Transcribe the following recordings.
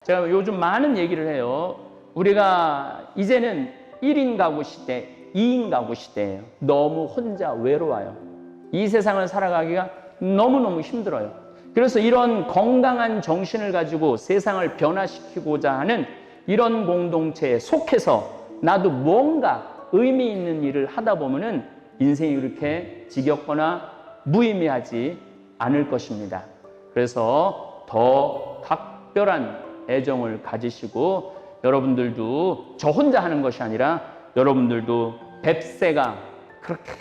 제가 요즘 많은 얘기를 해요. 우리가 이제는 1인 가구 시대, 2인 가구 시대예요. 너무 혼자 외로워요. 이 세상을 살아가기가 너무너무 힘들어요. 그래서 이런 건강한 정신을 가지고 세상을 변화시키고자 하는 이런 공동체에 속해서 나도 뭔가 의미 있는 일을 하다 보면은 인생이 그렇게 지겹거나 무의미하지 않을 것입니다. 그래서 더 각별한 애정을 가지시고 여러분들도 저 혼자 하는 것이 아니라 여러분들도 뱁새가 그렇게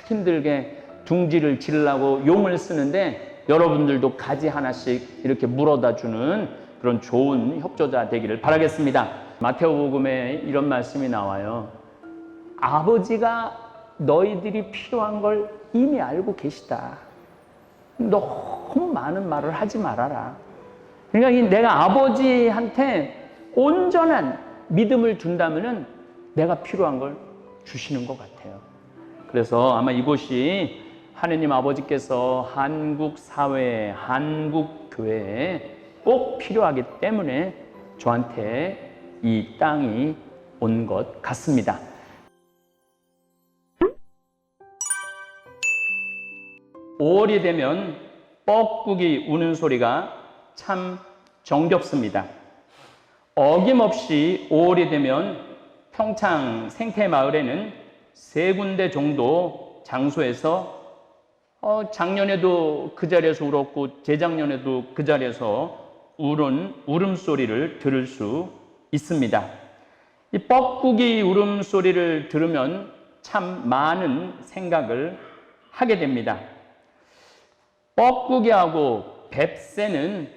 힘들게 둥지를 지르려고 용을 쓰는데 여러분들도 가지 하나씩 이렇게 물어다 주는 그런 좋은 협조자 되기를 바라겠습니다. 마태복음에 이런 말씀이 나와요. 아버지가 너희들이 필요한 걸 이미 알고 계시다. 너무 많은 말을 하지 말아라. 그러니까 내가 아버지한테 온전한 믿음을 둔다면은 내가 필요한 걸 주시는 것 같아요. 그래서 아마 이곳이 하느님 아버지께서 한국 사회에, 한국 교회에 꼭 필요하기 때문에 저한테 이 땅이 온 것 같습니다. 5월이 되면 뻐꾸기 우는 소리가 참 정겹습니다. 어김없이 5월이 되면 평창 생태마을에는 3군데 정도 장소에서 작년에도 그 자리에서 울었고 재작년에도 그 자리에서 울은 울음소리를 들을 수 있습니다. 이 뻐꾸기 울음소리를 들으면 참 많은 생각을 하게 됩니다. 뻐꾸기하고 뱁새는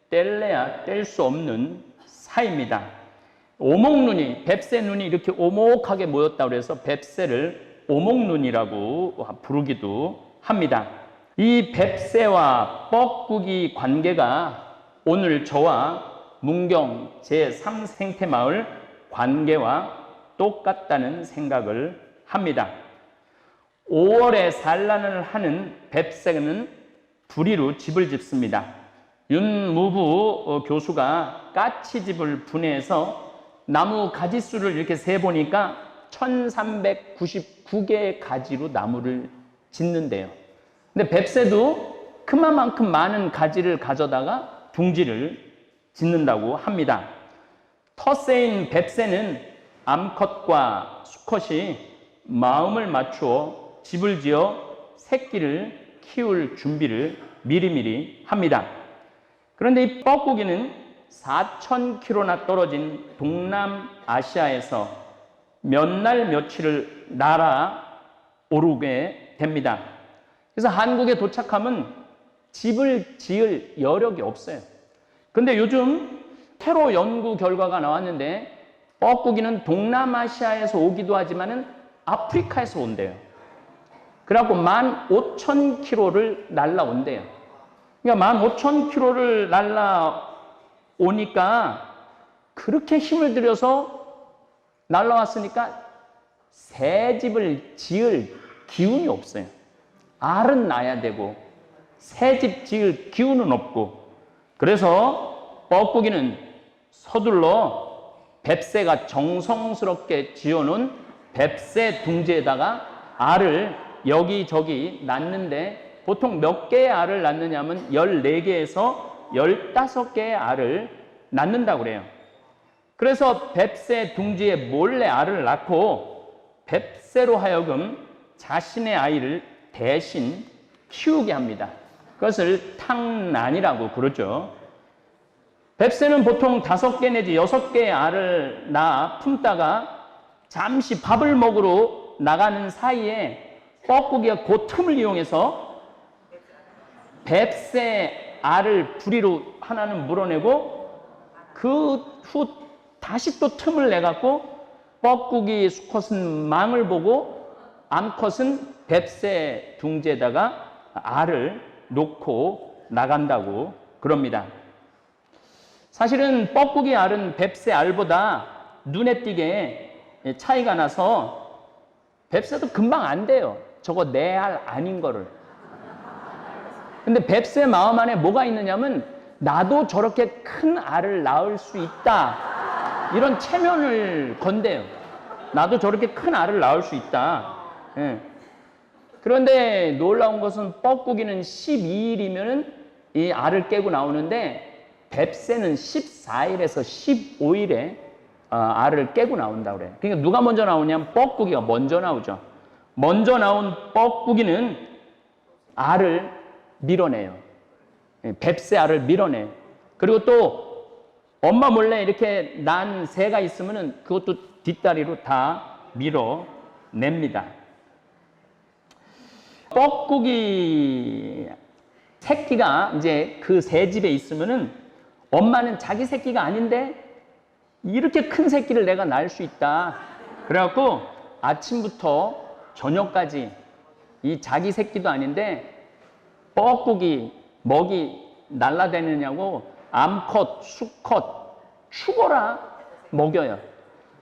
뗄래야 뗄 수 없는 사이입니다. 오목눈이, 뱁새 눈이 이렇게 오목하게 모였다고 해서 뱁새를 오목눈이라고 부르기도 합니다. 이 뱁새와 뻐꾸기 관계가 오늘 저와 문경 제3생태마을 관계와 똑같다는 생각을 합니다. 5월에 산란을 하는 뱁새는 부리로 집을 짓습니다. 윤무부 교수가 까치집을 분해해서 나무 가지수를 이렇게 세보니까 1399개의 가지로 나무를 짓는데요. 근데 뱁새도 그만큼 많은 가지를 가져다가 둥지를 짓는다고 합니다. 텃새인 뱁새는 암컷과 수컷이 마음을 맞추어 집을 지어 새끼를 키울 준비를 미리미리 합니다. 그런데 이 뻐꾸기는 4,000km나 떨어진 동남아시아에서 몇 날 며칠을 날아오르게 됩니다. 그래서 한국에 도착하면 집을 지을 여력이 없어요. 근데 요즘 테러 연구 결과가 나왔는데 뻐꾸기는 동남아시아에서 오기도 하지만은 아프리카에서 온대요. 그래갖고 15,000km를 날라온대요. 그러니까 15,000km를 날라오니까 그렇게 힘을 들여서 날라왔으니까 새 집을 지을 기운이 없어요. 알은 낳아야 되고 새 집 지을 기운은 없고 그래서 뻐꾸기는 서둘러 뱁새가 정성스럽게 지어놓은 뱁새 둥지에다가 알을 여기저기 낳는데 보통 몇 개의 알을 낳느냐면 14개에서 15개의 알을 낳는다고 그래요. 그래서 뱁새 둥지에 몰래 알을 낳고 뱁새로 하여금 자신의 아이를 대신 키우게 합니다. 그것을 탕란이라고 그러죠. 뱁새는 보통 5개 내지 6개의 알을 낳아 품다가 잠시 밥을 먹으러 나가는 사이에 뻐꾸기가 그 틈을 이용해서 뱁새 알을 부리로 하나는 물어내고 그 후 다시 또 틈을 내갖고 뻐꾸기 수컷은 망을 보고 암컷은 뱁새 둥지에다가 알을 놓고 나간다고 그럽니다. 사실은 뻐꾸기 알은 뱁새 알보다 눈에 띄게 차이가 나서 뱁새도 금방 안 돼요. 저거 내 알 아닌 거를. 근데 뱁새 마음 안에 뭐가 있느냐면 나도 저렇게 큰 알을 낳을 수 있다. 이런 체면을 건대요. 나도 저렇게 큰 알을 낳을 수 있다. 예. 그런데 놀라운 것은 뻐꾸기는 12일이면 이 알을 깨고 나오는데 뱁새는 14일에서 15일에 알을 깨고 나온다고 그래요. 그러니까 누가 먼저 나오냐면 뻐꾸기가 먼저 나오죠. 먼저 나온 뻐꾸기는 알을 밀어내요. 뱁새 알을 밀어내요. 그리고 또 엄마 몰래 이렇게 난 새가 있으면은 그것도 뒷다리로 다 밀어냅니다. 뻐꾸기 새끼가 이제 그 새 집에 있으면은 엄마는 자기 새끼가 아닌데 이렇게 큰 새끼를 내가 낳을 수 있다. 그래갖고 아침부터 저녁까지 이 자기 새끼도 아닌데 뻐꾸기 먹이 날라다니냐고 암컷, 수컷 죽어라 먹여요.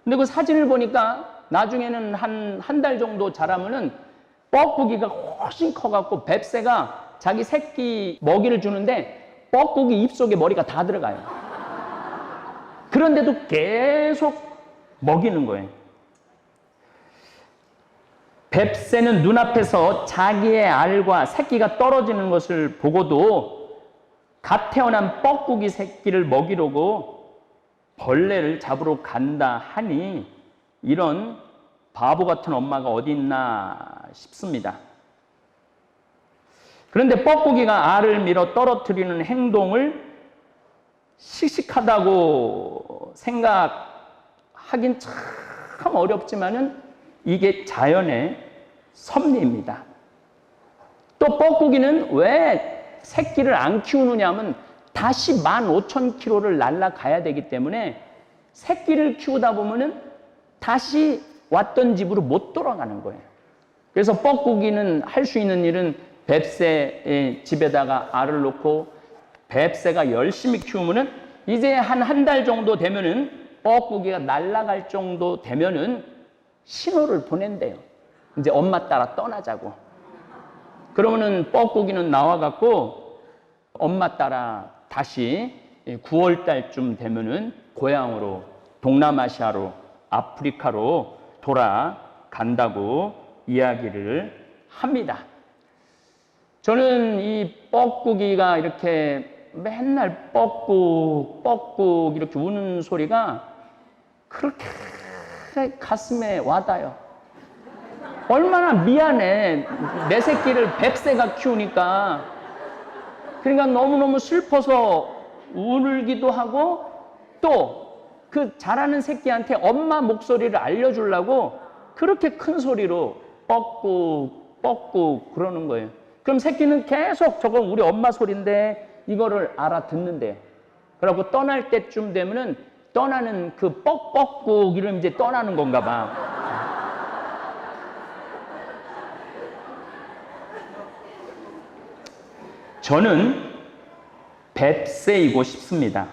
근데 그 사진을 보니까 나중에는 한 달 정도 자라면은 뻐꾸기가 훨씬 커갖고 뱁새가 자기 새끼 먹이를 주는데 뻐꾸기 입속에 머리가 다 들어가요. 그런데도 계속 먹이는 거예요. 뱁새는 눈앞에서 자기의 알과 새끼가 떨어지는 것을 보고도 갓 태어난 뻐꾸기 새끼를 먹이려고 벌레를 잡으러 간다 하니 이런 바보 같은 엄마가 어디 있나 싶습니다. 그런데 뻐꾸기가 알을 밀어 떨어뜨리는 행동을 씩씩하다고 생각하긴 참 어렵지만은 이게 자연의 섭리입니다. 또 뻐꾸기는 왜 새끼를 안 키우느냐 하면 다시 15,000km를 날아가야 되기 때문에 새끼를 키우다 보면은 다시 왔던 집으로 못 돌아가는 거예요. 그래서 뻐꾸기는 할 수 있는 일은 뱁새의 집에다가 알을 놓고 뱁새가 열심히 키우면은 이제 한 달 정도 되면은 뻐꾸기가 날아갈 정도 되면은 신호를 보낸대요. 이제 엄마 따라 떠나자고. 그러면은 뻐꾸기는 나와갖고 엄마 따라 다시 9월 달쯤 되면은 고향으로 동남아시아로 아프리카로 돌아간다고 이야기를 합니다. 저는 이 뻐꾸기가 이렇게 맨날 뻐꾹 이렇게 우는 소리가 그렇게 가슴에 와닿아요. 얼마나 미안해. 내 새끼를 뱁새가 키우니까. 그러니까 너무너무 슬퍼서 울기도 하고 또 그 자라는 새끼한테 엄마 목소리를 알려주려고 그렇게 큰 소리로 뻐꾹 그러는 거예요. 그럼 새끼는 계속 저건 우리 엄마 소리인데 이거를 알아듣는데요. 그러고 떠날 때쯤 되면은 떠나는 그 뻑뻑꾹 이러면 이제 떠나는 건가 봐. 저는 뱁새이고 싶습니다.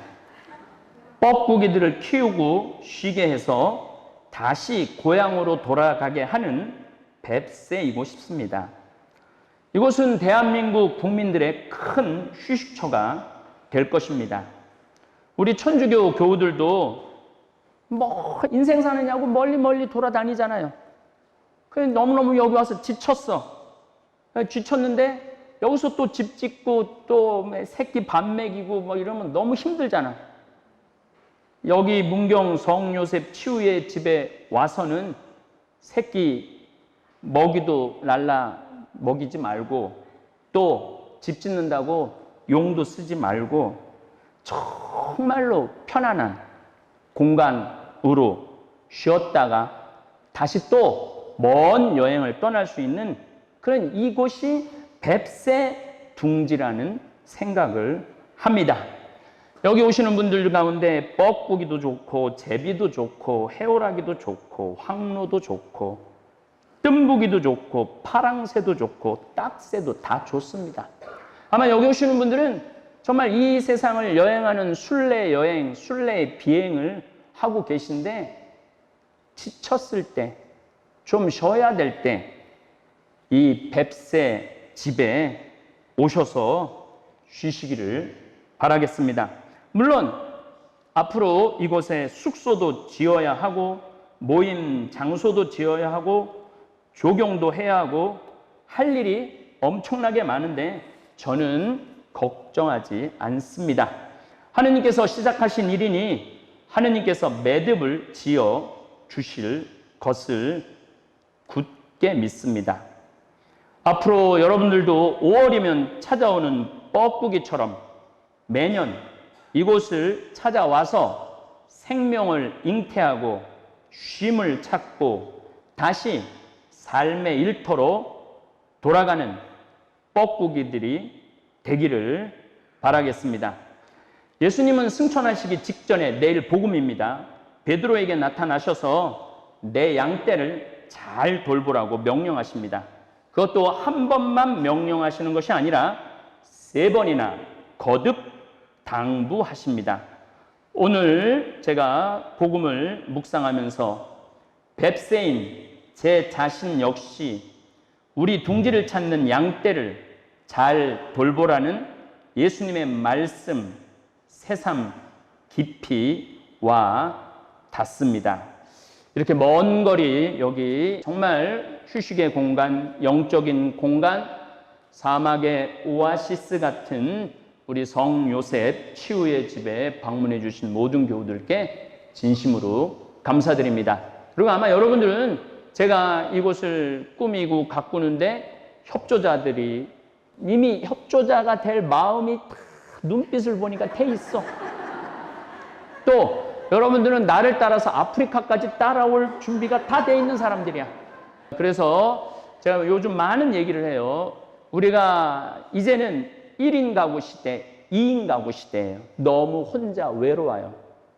뻐꾸기들을 키우고 쉬게 해서 다시 고향으로 돌아가게 하는 뱁새이고 싶습니다. 이곳은 대한민국 국민들의 큰 휴식처가 될 것입니다. 우리 천주교 교우들도 뭐 인생 사느냐고 멀리 돌아다니잖아요. 그래서 너무너무 여기 와서 지쳤어. 지쳤는데 여기서 또 집 짓고 또 새끼 밥 먹이고 뭐 이러면 너무 힘들잖아. 여기 문경 성요셉 치유의 집에 와서는 새끼 먹이도 먹이지 말고 또 집 짓는다고 용도 쓰지 말고 정말로 편안한 공간으로 쉬었다가 다시 또 먼 여행을 떠날 수 있는 그런 이곳이 뱁새 둥지라는 생각을 합니다. 여기 오시는 분들 가운데 뻐꾸기도 좋고 제비도 좋고 해오라기도 좋고 황로도 좋고 뜸부기도 좋고 파랑새도 좋고 딱새도 다 좋습니다. 아마 여기 오시는 분들은 정말 이 세상을 여행하는 순례 여행, 순례 비행을 하고 계신데 지쳤을 때, 좀 쉬어야 될 때 이 뱁새 집에 오셔서 쉬시기를 바랍니다. 바라겠습니다. 물론 앞으로 이곳에 숙소도 지어야 하고 모임 장소도 지어야 하고 조경도 해야 하고 할 일이 엄청나게 많은데 저는 걱정하지 않습니다. 하느님께서 시작하신 일이니 하느님께서 매듭을 지어 주실 것을 굳게 믿습니다. 앞으로 여러분들도 5월이면 찾아오는 뻐꾸기처럼 매년 이곳을 찾아와서 생명을 잉태하고 쉼을 찾고 다시 삶의 일터로 돌아가는 뻐꾸기들이 되기를 바라겠습니다. 예수님은 승천하시기 직전에 내일 복음입니다. 베드로에게 나타나셔서 내 양떼를 잘 돌보라고 명령하십니다. 그것도 한 번만 명령하시는 것이 아니라 3번이나 거듭 당부하십니다. 오늘 제가 복음을 묵상하면서 뱁새인 제 자신 역시 우리 둥지를 찾는 양떼를 잘 돌보라는 예수님의 말씀 새삼 깊이 와 닿습니다. 이렇게 먼 거리 여기 정말 휴식의 공간, 영적인 공간, 사막의 오아시스 같은 우리 성 요셉 치유의 집에 방문해 주신 모든 교우들께 진심으로 감사드립니다. 그리고 아마 여러분들은 제가 이곳을 꾸미고 가꾸는데 협조자들이 이미 협조자가 될 마음이 다 눈빛을 보니까 돼 있어. 또 여러분들은 나를 따라서 아프리카까지 따라올 준비가 다 돼 있는 사람들이야. 그래서 제가 요즘 많은 얘기를 해요. 우리가 이제는 1인 가구 시대, 2인 가구 시대예요. 너무 혼자 외로워요.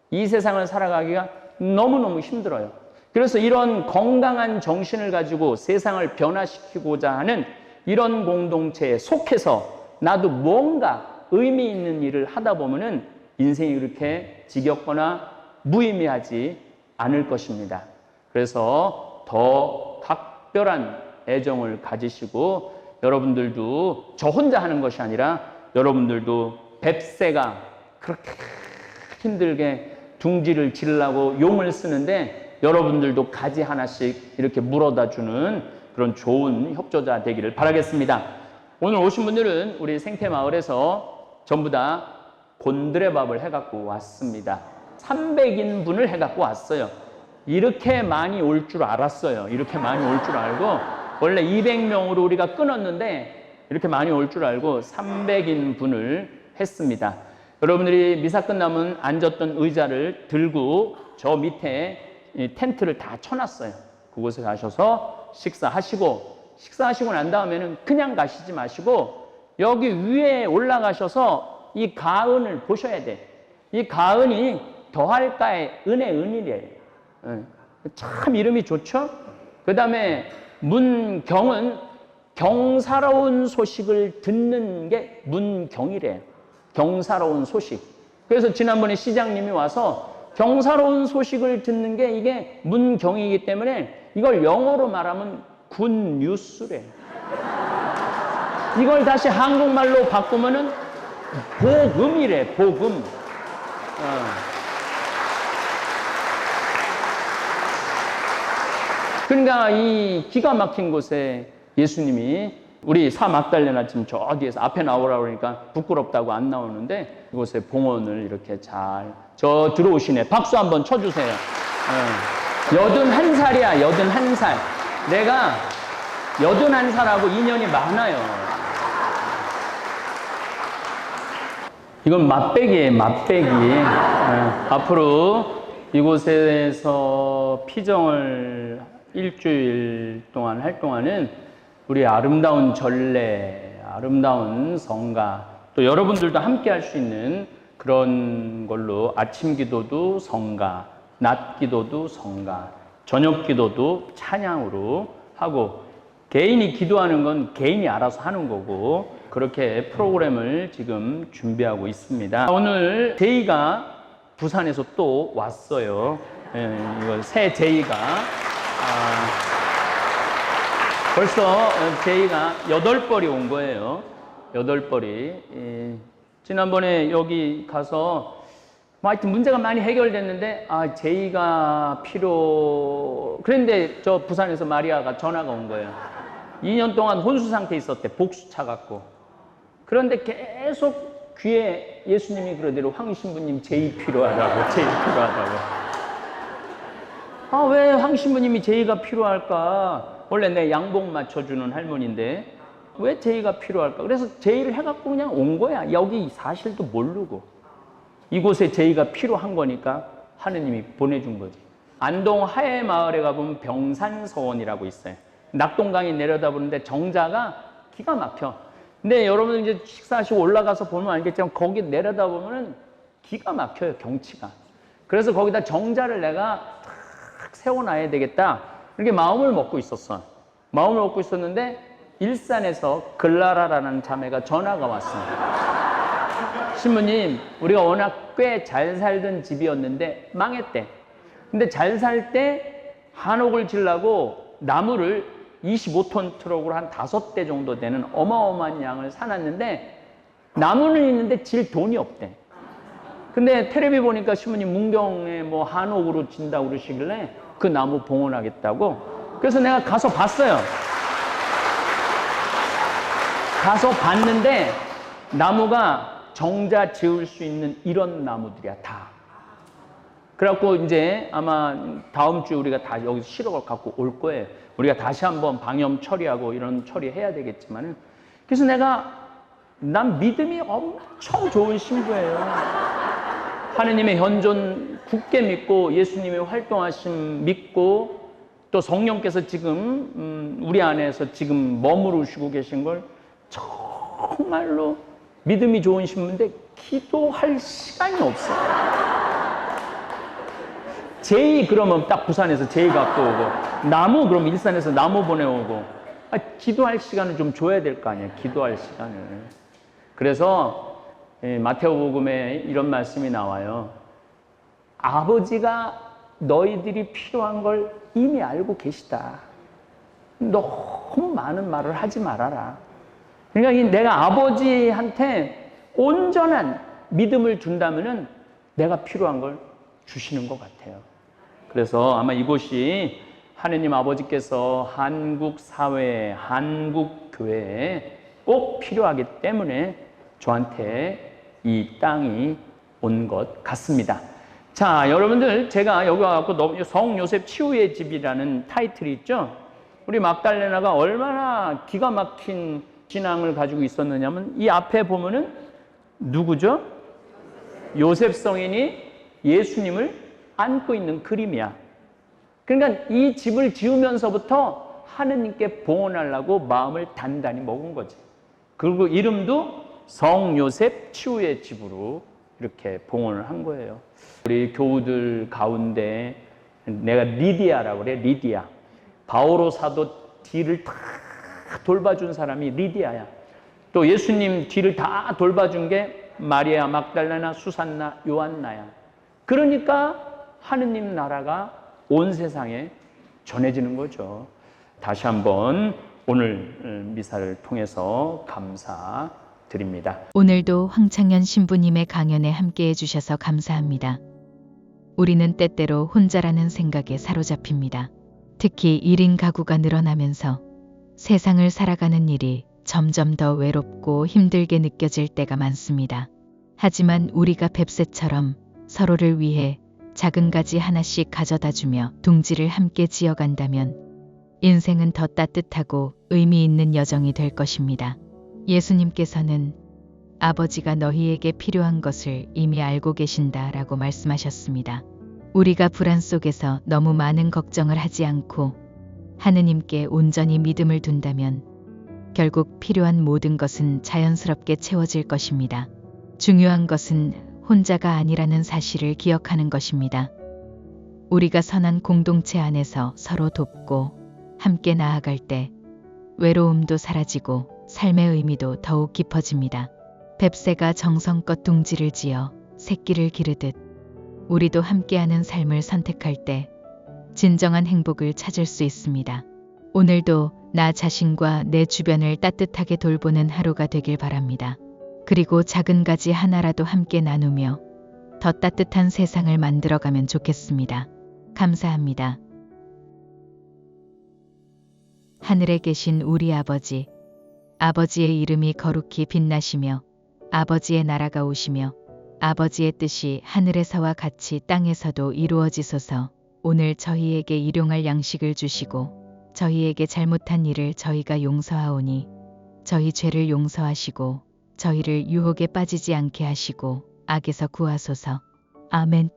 이 세상을 살아가기가 너무너무 힘들어요. 그래서 이런 건강한 정신을 가지고 세상을 변화시키고자 하는 이런 공동체에 속해서 나도 뭔가 의미 있는 일을 하다 보면은 인생이 그렇게 지겹거나 무의미하지 않을 것입니다. 그래서 더 각별한 애정을 가지시고 여러분들도 저 혼자 하는 것이 아니라 여러분들도 뱁새가 그렇게 힘들게 둥지를 지르려고 용을 쓰는데 여러분들도 가지 하나씩 이렇게 물어다 주는 그런 좋은 협조자 되기를 바라겠습니다. 오늘 오신 분들은 우리 생태마을에서 전부 다 곤드레밥을 해갖고 왔습니다. 300인분을 해갖고 왔어요. 이렇게 많이 올 줄 알았어요. 이렇게 많이 올 줄 알고 원래 200명으로 우리가 끊었는데 이렇게 많이 올 줄 알고 300인분을 했습니다. 여러분들이 미사 끝나면 앉았던 의자를 들고 저 밑에 텐트를 다 쳐놨어요. 그곳에 가셔서 식사하시고 난 다음에는 그냥 가시지 마시고 여기 위에 올라가셔서 이 가은을 보셔야 돼. 이 가은이 더할까의 은이래요. 참 이름이 좋죠? 그 다음에 문경은 경사로운 소식을 듣는 게 문경이래요. 경사로운 소식. 그래서 지난번에 시장님이 와서 경사로운 소식을 듣는 게 이게 문경이기 때문에 이걸 영어로 말하면 굿뉴스래. 이걸 다시 한국말로 바꾸면은 복음이래, 복음. 그러니까 이 기가 막힌 곳에 예수님이 우리 사 막달레나 지금 저 뒤에서 앞에 나오라고 그러니까 부끄럽다고 안 나오는데 이곳에 봉헌을 이렇게 저 들어오시네. 박수 한번 쳐주세요. 81살이야, 81살. 내가 81살하고 인연이 많아요. 이건 맛배기예요, 맛배기. 앞으로 이곳에서 피정을 일주일 동안 할 동안은 우리 아름다운 전례, 아름다운 성가, 또 여러분들도 함께 할 수 있는 그런 걸로 아침 기도도 성가, 낮 기도도 성가, 저녁 기도도 찬양으로 하고 개인이 기도하는 건 개인이 알아서 하는 거고 그렇게 프로그램을 지금 준비하고 있습니다. 오늘 제이가 부산에서 또 왔어요. 이거 새 제이가 벌써 제이가 8벌이 온 거예요. 8벌이. 지난번에 여기 가서 뭐 하여튼 문제가 많이 해결됐는데 제의가 그런데 저 부산에서 마리아가 전화가 온 거예요. 2년 동안 혼수 상태에 있었대. 복수 차갖고. 그런데 계속 귀에 예수님이 그러대로 황 신부님 제의 필요하다고. 제의 필요하다고. 왜 황 신부님이 제의가 필요할까? 원래 내 양복 맞춰주는 할머니인데 왜 제의가 필요할까? 그래서 제의를 해갖고 그냥 온 거야. 여기 사실도 모르고. 이곳에 제의가 필요한 거니까 하느님이 보내준 거지. 안동 하회마을에 가보면 병산서원이라고 있어요. 낙동강이 내려다보는데 정자가 기가 막혀. 근데 여러분 이제 식사하시고 올라가서 보면 알겠지만 거기 내려다보면 기가 막혀요, 경치가. 그래서 거기다 정자를 내가 탁 세워놔야 되겠다. 이렇게 마음을 먹고 있었어. 마음을 먹고 있었는데 일산에서 글라라라는 자매가 전화가 왔어요. 신부님, 우리가 워낙 꽤 잘 살던 집이었는데 망했대. 근데 잘 살 때 한옥을 지려고 나무를 25톤 트럭으로 한 5대 정도 되는 어마어마한 양을 사놨는데 나무는 있는데 질 돈이 없대. 근데 텔레비 보니까 신부님 문경에 뭐 한옥으로 진다고 그러시길래 그 나무 봉헌하겠다고. 그래서 내가 가서 봤어요. 가서 봤는데 나무가 정자 지을 수 있는 이런 나무들이야, 다. 그래갖고 이제 아마 다음 주에 우리가 다 여기서 실어가 갖고 올 거예요. 우리가 다시 한번 방염 처리하고 이런 처리해야 되겠지만은. 그래서 난 믿음이 엄청 좋은 신부예요. 하느님의 현존 굳게 믿고 예수님의 활동하심 믿고 또 성령께서 지금 우리 안에서 지금 머무르시고 계신 걸 정말로 믿음이 좋은 신부인데 기도할 시간이 없어요. 제의 그러면 딱 부산에서 제의 갖고 오고 나무 그럼 일산에서 나무 보내오고 기도할 시간을 좀 줘야 될 거 아니에요. 기도할 시간을. 그래서 마태오복음에 이런 말씀이 나와요. 아버지가 너희들이 필요한 걸 이미 알고 계시다. 너무 많은 말을 하지 말아라. 그러니까 내가 아버지한테 온전한 믿음을 준다면은 내가 필요한 걸 주시는 것 같아요. 그래서 아마 이곳이 하느님 아버지께서 한국 사회에, 한국 교회에 꼭 필요하기 때문에 저한테 이 땅이 온 것 같습니다. 자, 여러분들 제가 여기 와갖고 성 요셉 치유의 집이라는 타이틀이 있죠. 우리 막달레나가 얼마나 기가 막힌 신앙을 가지고 있었느냐면 이 앞에 보면은 누구죠? 요셉 성인이 예수님을 안고 있는 그림이야. 그러니까 이 집을 지으면서부터 하느님께 봉헌하려고 마음을 단단히 먹은 거지. 그리고 이름도 성 요셉 치유의 집으로 이렇게 봉헌을 한 거예요. 우리 교우들 가운데 내가 리디아라고 그래. 리디아. 바오로 사도 뒤를 다 돌봐준 사람이 리디아야. 또 예수님 뒤를 다 돌봐준 게 마리아 막달레나, 수산나, 요한나야. 그러니까 하느님 나라가 온 세상에 전해지는 거죠. 다시 한번 오늘 미사를 통해서 감사드립니다. 오늘도 황창현 신부님의 강연에 함께해 주셔서 감사합니다. 우리는 때때로 혼자라는 생각에 사로잡힙니다. 특히 1인 가구가 늘어나면서 세상을 살아가는 일이 점점 더 외롭고 힘들게 느껴질 때가 많습니다. 하지만 우리가 뱁새처럼 서로를 위해 작은 가지 하나씩 가져다주며 둥지를 함께 지어간다면 인생은 더 따뜻하고 의미 있는 여정이 될 것입니다. 예수님께서는 아버지가 너희에게 필요한 것을 이미 알고 계신다라고 말씀하셨습니다. 우리가 불안 속에서 너무 많은 걱정을 하지 않고 하느님께 온전히 믿음을 둔다면 결국 필요한 모든 것은 자연스럽게 채워질 것입니다. 중요한 것은 혼자가 아니라는 사실을 기억하는 것입니다. 우리가 선한 공동체 안에서 서로 돕고 함께 나아갈 때 외로움도 사라지고 삶의 의미도 더욱 깊어집니다. 뱁새가 정성껏 둥지를 지어 새끼를 기르듯 우리도 함께하는 삶을 선택할 때 진정한 행복을 찾을 수 있습니다. 오늘도 나 자신과 내 주변을 따뜻하게 돌보는 하루가 되길 바랍니다. 그리고 작은 가지 하나라도 함께 나누며 더 따뜻한 세상을 만들어가면 좋겠습니다. 감사합니다. 하늘에 계신 우리 아버지, 아버지의 이름이 거룩히 빛나시며 아버지의 나라가 오시며 아버지의 뜻이 하늘에서와 같이 땅에서도 이루어지소서. 오늘 저희에게 일용할 양식을 주시고 저희에게 잘못한 일을 저희가 용서하오니 저희 죄를 용서하시고 저희를 유혹에 빠지지 않게 하시고 악에서 구하소서. 아멘.